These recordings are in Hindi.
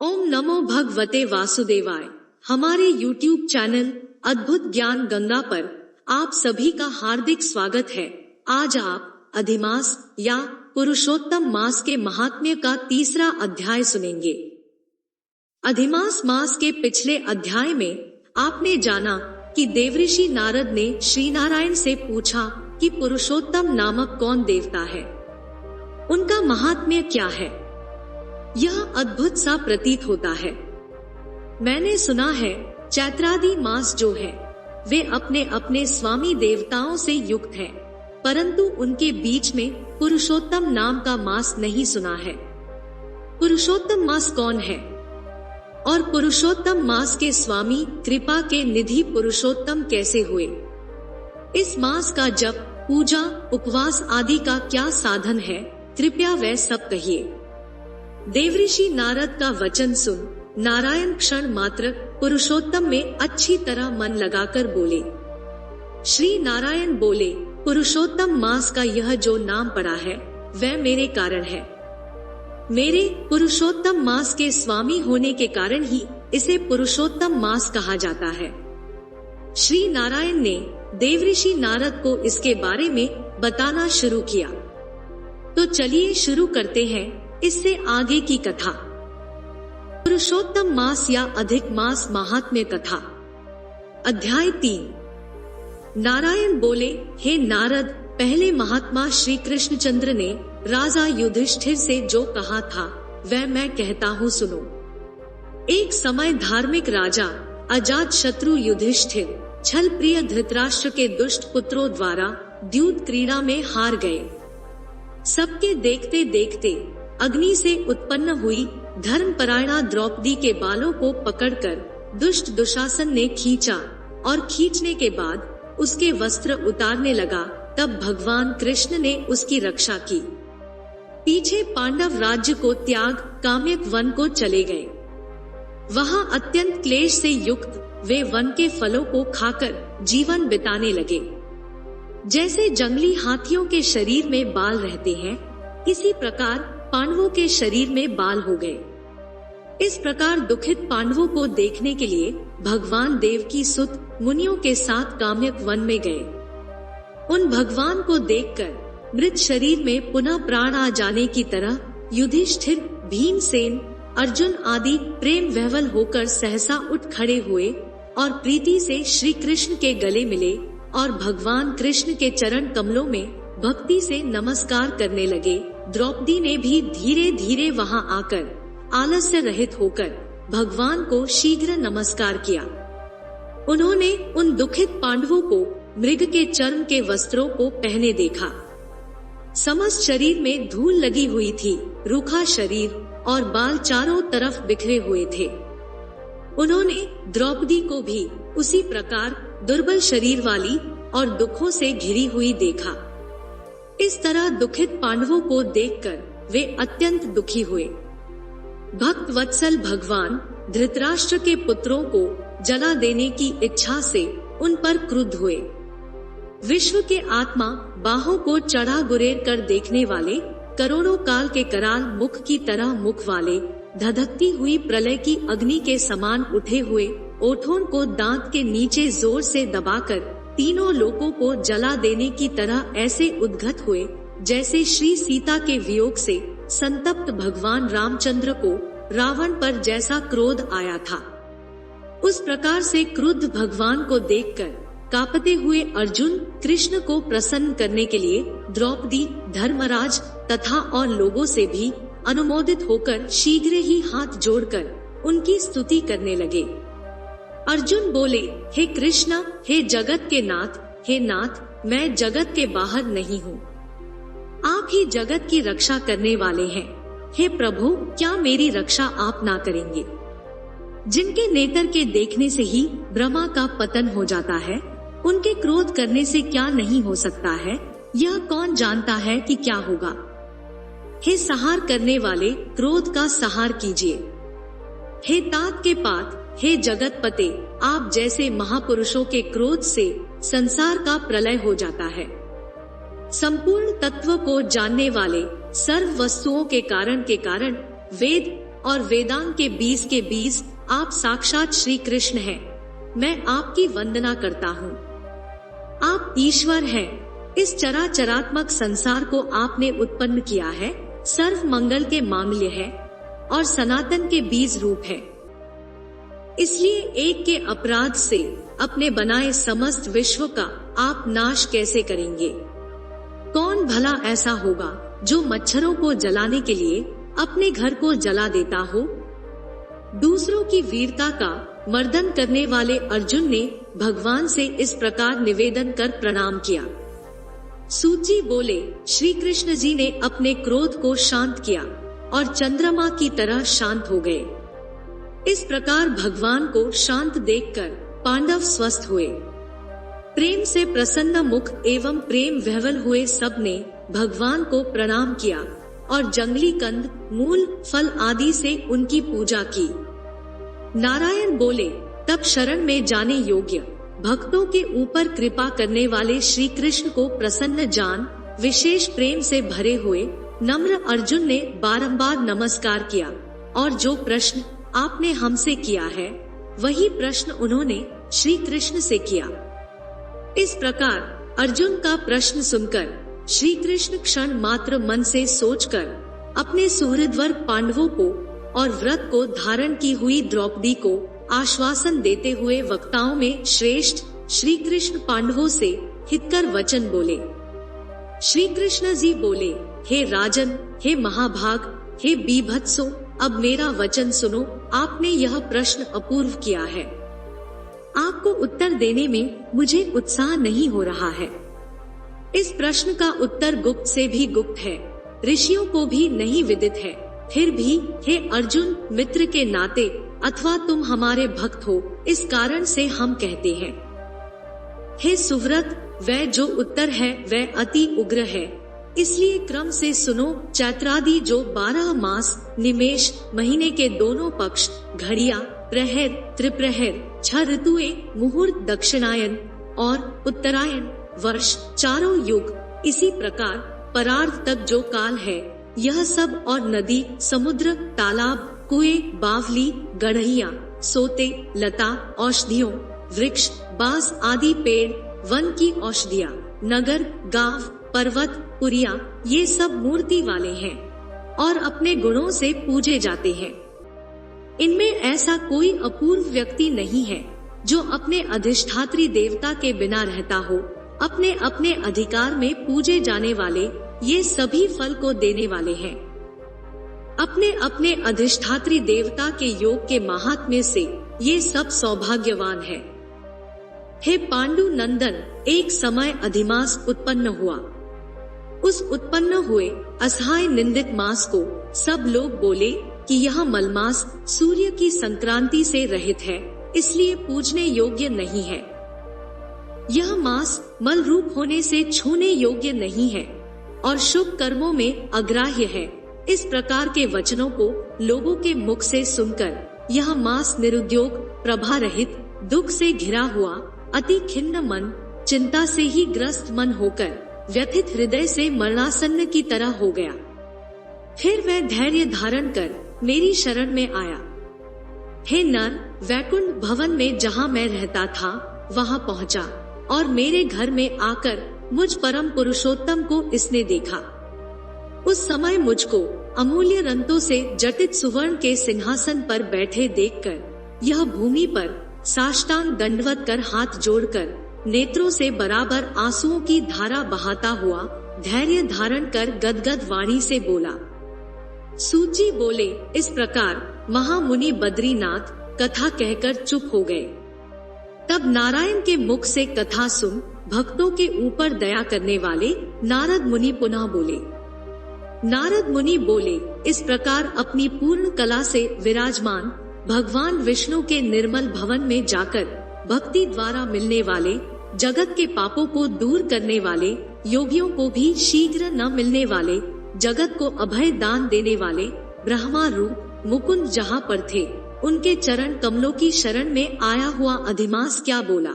ओम नमो भगवते वासुदेवाय। हमारे YouTube चैनल अद्भुत ज्ञान गंगा पर आप सभी का हार्दिक स्वागत है। आज आप अधिमास या पुरुषोत्तम मास के महात्म्य का तीसरा अध्याय सुनेंगे। अधिमास मास के पिछले अध्याय में आपने जाना कि देवऋषि नारद ने श्री नारायण से पूछा कि पुरुषोत्तम नामक कौन देवता है, उनका महात्म्य क्या है। यह अद्भुत सा प्रतीत होता है। मैंने सुना है चैत्रादि मास जो है वे अपने अपने स्वामी देवताओं से युक्त है, परंतु उनके बीच में पुरुषोत्तम नाम का मास नहीं सुना है। पुरुषोत्तम मास कौन है और पुरुषोत्तम मास के स्वामी कृपा के निधि पुरुषोत्तम कैसे हुए। इस मास का जप, पूजा, उपवास आदि का क्या साधन है, कृपया वह सब कहिए। देवऋषि नारद का वचन सुन नारायण क्षण मात्र पुरुषोत्तम में अच्छी तरह मन लगाकर बोले। श्री नारायण बोले, पुरुषोत्तम मास का यह जो नाम पड़ा है वह मेरे कारण है। मेरे पुरुषोत्तम मास के स्वामी होने के कारण ही इसे पुरुषोत्तम मास कहा जाता है। श्री नारायण ने देवऋषि नारद को इसके बारे में बताना शुरू किया। तो चलिए शुरू करते हैं इससे आगे की कथा। पुरुषोत्तम मास या अधिक मास महात्म्य कथा। अध्याय 3। नारायण बोले, हे नारद, पहले महात्मा श्री कृष्णचंद्र ने राजा युधिष्ठिर से जो कहा था वह मैं कहता हूँ, सुनो। एक समय धार्मिक राजा अजात शत्रु युधिष्ठिर छल प्रिय धृतराष्ट्र के दुष्ट पुत्रों द्वारा द्यूत क्रीड़ा में हार गए। सबके देखते देखते अग्नि से उत्पन्न हुई धर्मपरायणा द्रौपदी के बालों को पकड़कर दुष्ट दुशासन ने खींचा और खींचने के बाद उसके वस्त्र उतारने लगा। तब भगवान कृष्ण ने उसकी रक्षा की। पीछे पांडव राज्य को त्याग काम्यक वन को चले गए। वहां अत्यंत क्लेश से युक्त वे वन के फलों को खाकर जीवन बिताने लगे। जैसे जंगली हाथियों के शरीर में बाल रहते हैं, इसी प्रकार पांडवों के शरीर में बाल हो गए। इस प्रकार दुखित पांडवों को देखने के लिए भगवान देव की सुत मुनियों के साथ काम्यक वन में गए। उन भगवान को देखकर मृत शरीर में पुनः प्राण आ जाने की तरह युधिष्ठिर, भीमसेन, अर्जुन आदि प्रेम विह्वल होकर सहसा उठ खड़े हुए और प्रीति से श्री कृष्ण के गले मिले और भगवान कृष्ण के चरण कमलों में भक्ति से नमस्कार करने लगे। द्रौपदी ने भी धीरे धीरे वहां आकर आलस्य रहित होकर भगवान को शीघ्र नमस्कार किया। उन्होंने उन दुखित पांडवों को मृग के चर्म के वस्त्रों को पहने देखा। समस्त शरीर में धूल लगी हुई थी, रूखा शरीर और बाल चारों तरफ बिखरे हुए थे। उन्होंने द्रौपदी को भी उसी प्रकार दुर्बल शरीर वाली और दुखों से घिरी हुई देखा। इस तरह दुखित पांडवों को देखकर वे अत्यंत दुखी हुए। भक्त वत्सल भगवान धृतराष्ट्र के पुत्रों को जला देने की इच्छा से उन पर क्रुद्ध हुए। विश्व के आत्मा, बाहों को चढ़ा गुरेर कर देखने वाले, करोड़ों काल के कराल मुख की तरह मुख वाले, धधकती हुई प्रलय की अग्नि के समान उठे हुए ओठों को दांत के नीचे जोर से दबाकर तीनों लोकों को जला देने की तरह ऐसे उद्गत हुए जैसे श्री सीता के वियोग से संतप्त भगवान रामचंद्र को रावण पर जैसा क्रोध आया था। उस प्रकार से क्रुद्ध भगवान को देखकर कांपते हुए अर्जुन कृष्ण को प्रसन्न करने के लिए द्रौपदी, धर्मराज तथा और लोगों से भी अनुमोदित होकर शीघ्र ही हाथ जोड़कर उनकी स्तुति करने लगे। अर्जुन बोले, हे कृष्ण, हे जगत के नाथ, हे नाथ, मैं जगत के बाहर नहीं हूँ, आप ही जगत की रक्षा करने वाले हैं। हे प्रभु, क्या मेरी रक्षा आप ना करेंगे? जिनके नेत्र के देखने से ही ब्रह्मा का पतन हो जाता है, उनके क्रोध करने से क्या नहीं हो सकता है, यह कौन जानता है कि क्या होगा। हे सहार करने वाले, क्रोध का सहार कीजिए। हे तात के पात, हे जगत पते, आप जैसे महापुरुषों के क्रोध से संसार का प्रलय हो जाता है। संपूर्ण तत्व को जानने वाले, सर्व वस्तुओं के कारण वेद, और वेदांग के बीज आप साक्षात श्री कृष्ण हैं। मैं आपकी वंदना करता हूँ। आप ईश्वर हैं। इस चराचरात्मक संसार को आपने उत्पन्न किया है, सर्व मंगल के मांगल्य है और सनातन के बीज रूप है। इसलिए एक के अपराध से अपने बनाए समस्त विश्व का आप नाश कैसे करेंगे? कौन भला ऐसा होगा जो मच्छरों को जलाने के लिए अपने घर को जला देता हो? दूसरों की वीरता का मर्दन करने वाले अर्जुन ने भगवान से इस प्रकार निवेदन कर प्रणाम किया। सूत बोले, श्री कृष्ण जी ने अपने क्रोध को शांत किया और चंद्रमा की तरह शांत हो गए। इस प्रकार भगवान को शांत देखकर पांडव स्वस्थ हुए। प्रेम से प्रसन्न मुख एवं प्रेम विह्वल हुए सब ने भगवान को प्रणाम किया और जंगली कंद, मूल, फल आदि से उनकी पूजा की। नारायण बोले, तब शरण में जाने योग्य भक्तों के ऊपर कृपा करने वाले श्री कृष्ण को प्रसन्न जान विशेष प्रेम से भरे हुए नम्र अर्जुन ने बारंबार नमस्कार किया और जो प्रश्न आपने हमसे किया है वही प्रश्न उन्होंने श्री कृष्ण से किया। इस प्रकार अर्जुन का प्रश्न सुनकर श्री कृष्ण क्षण मात्र मन से सोचकर अपने सुहृदवर पांडवों को और व्रत को धारण की हुई द्रौपदी को आश्वासन देते हुए वक्ताओं में श्रेष्ठ श्री कृष्ण पांडवों से हितकर वचन बोले। श्री कृष्ण जी बोले, हे राजन, हे महाभाग, हे बीभत्सो, अब मेरा वचन सुनो। आपने यह प्रश्न अपूर्व किया है। आपको उत्तर देने में मुझे उत्साह नहीं हो रहा है। इस प्रश्न का उत्तर गुप्त से भी गुप्त है, ऋषियों को भी नहीं विदित है। फिर भी हे अर्जुन, मित्र के नाते अथवा तुम हमारे भक्त हो, इस कारण से हम कहते हैं। हे सुव्रत, वह जो उत्तर है वह अति उग्र है, इसलिए क्रम से सुनो। चैत्रादि जो 12 मास, निमेष, महीने के दोनों पक्ष, घड़िया, प्रहर, त्रिप्रहर, 6 ऋतुएं, मुहूर्त, दक्षिणायन और उत्तरायण, वर्ष, चारों युग, इसी प्रकार परार्ध तक जो काल है, यह सब और नदी, समुद्र, तालाब, कुएं, बावली, गढ़िया, सोते, लता, औषधियों, वृक्ष, बांस आदि पेड़, वन की औषधियाँ, नगर, गांव, पर्वत, पुरिया, ये सब मूर्ति वाले हैं और अपने गुणों से पूजे जाते हैं। इनमें ऐसा कोई अपूर्व व्यक्ति नहीं है जो अपने अधिष्ठात्री देवता के बिना रहता हो। अपने अपने अधिकार में पूजे जाने वाले ये सभी फल को देने वाले हैं। अपने अपने अधिष्ठात्री देवता के योग के महात्म्य से ये सब सौभाग्यवान है। हे पांडु नंदन, एक समय अधिमास उत्पन्न हुआ। उस उत्पन्न हुए असहाय निंदित मास को सब लोग बोले कि यह मलमास सूर्य की संक्रांति से रहित है, इसलिए पूजने योग्य नहीं है। यह मास मल रूप होने से छूने योग्य नहीं है और शुभ कर्मों में अग्राह्य है। इस प्रकार के वचनों को लोगों के मुख से सुनकर यह मास निरुद्योग, प्रभा रहित, दुख से घिरा हुआ, अति खिन्न मन, चिंता से ही ग्रस्त मन होकर व्यथित हृदय से मरणासन्न की तरह हो गया। फिर वह धैर्य धारण कर मेरी शरण में आया। हे नर, वैकुंठ भवन में जहाँ मैं रहता था वहाँ पहुँचा और मेरे घर में आकर मुझ परम पुरुषोत्तम को इसने देखा। उस समय मुझको अमूल्य रत्नों से जटित सुवर्ण के सिंहासन पर बैठे देखकर यह भूमि पर साष्टांग दंडवत कर हाथ जोड़कर नेत्रों से बराबर आंसुओं की धारा बहाता हुआ धैर्य धारण कर गदगद वाणी से बोला। सूत बोले, इस प्रकार महामुनि बद्रीनाथ कथा कहकर चुप हो गए। तब नारायण के मुख से कथा सुन भक्तों के ऊपर दया करने वाले नारद मुनि पुनः बोले। नारद मुनि बोले, इस प्रकार अपनी पूर्ण कला से विराजमान भगवान विष्णु के निर्मल भवन में जाकर भक्ति द्वारा मिलने वाले, जगत के पापों को दूर करने वाले, योगियों को भी शीघ्र न मिलने वाले, जगत को अभय दान देने वाले ब्रह्मा रूप मुकुंद जहाँ पर थे, उनके चरण कमलों की शरण में आया हुआ अधिमास क्या बोला।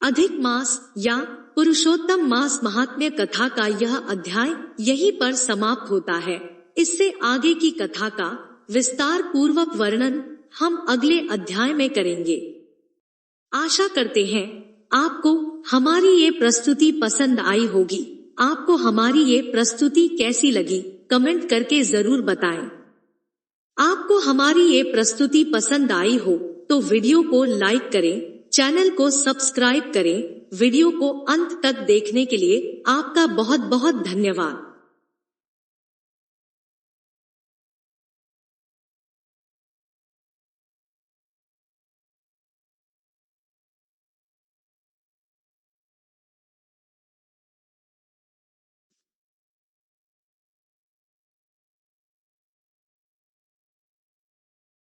अधिक मास या पुरुषोत्तम मास महात्म्य कथा का यह अध्याय यहीं पर समाप्त होता है। इससे आगे की कथा का विस्तार पूर्वक वर्णन हम अगले अध्याय में करेंगे। आशा करते हैं आपको हमारी ये प्रस्तुति पसंद आई होगी। आपको हमारी ये प्रस्तुति कैसी लगी कमेंट करके जरूर बताएं। आपको हमारी ये प्रस्तुति पसंद आई हो तो वीडियो को लाइक करें, चैनल को सब्सक्राइब करें। वीडियो को अंत तक देखने के लिए आपका बहुत बहुत धन्यवाद।